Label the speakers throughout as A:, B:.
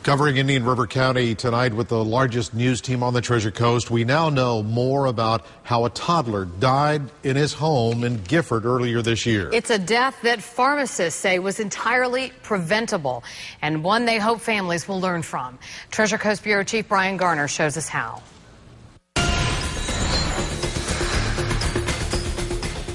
A: Covering Indian River County tonight with the largest news team on the Treasure Coast, we now know more about how a toddler died in his home in Gifford earlier this year.
B: It's a death that pharmacists say was entirely preventable, and one they hope families will learn from. Treasure Coast Bureau Chief Brian Garner shows us how.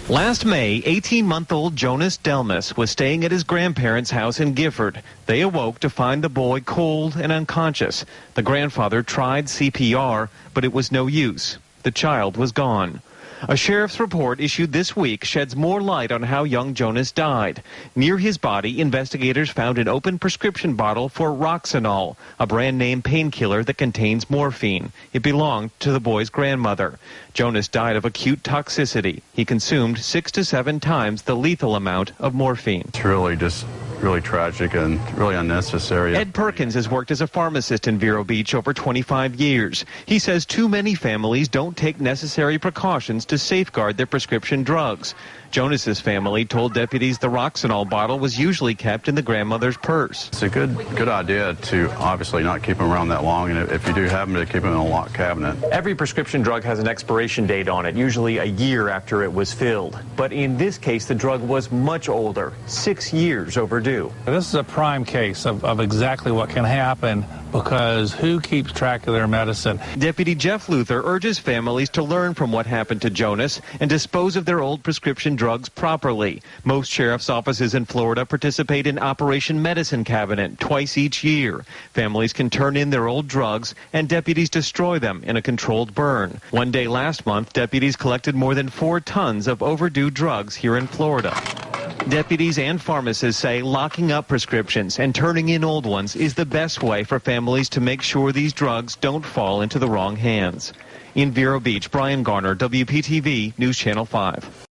C: Last May, 18-month-old Jonas Delmas was staying at his grandparents' house in Gifford. They awoke to find the boy cold and unconscious. The grandfather tried CPR, but it was no use. The child was gone. A sheriff's report issued this week sheds more light on how young Jonas died. Near his body, investigators found an open prescription bottle for Roxanol, a brand-name painkiller that contains morphine. It belonged to the boy's grandmother. Jonas died of acute toxicity. He consumed 6 to 7 times the lethal amount of morphine.
D: It's really tragic and really unnecessary.
C: Ed Perkins has worked as a pharmacist in Vero Beach over 25 years. He says too many families don't take necessary precautions to safeguard their prescription drugs. Jonas's family told deputies the Roxanol bottle was usually kept in the grandmother's purse.
D: It's a good idea to obviously not keep them around that long, and if you do have them, to keep them in a locked cabinet.
C: Every prescription drug has an expiration date on it, usually a year after it was filled. But in this case, the drug was much older, 6 years overdue.
E: This is a prime case of exactly what can happen, because who keeps track of their medicine?
C: Deputy Jeff Luther urges families to learn from what happened to Jonas and dispose of their old prescription drugs properly. Most sheriff's offices in Florida participate in Operation Medicine Cabinet twice each year. Families can turn in their old drugs and deputies destroy them in a controlled burn. One day last month, deputies collected more than 4 tons of overdue drugs here in Florida. Deputies and pharmacists say locking up prescriptions and turning in old ones is the best way for families to make sure these drugs don't fall into the wrong hands. In Vero Beach, Brian Garner, WPTV News Channel 5.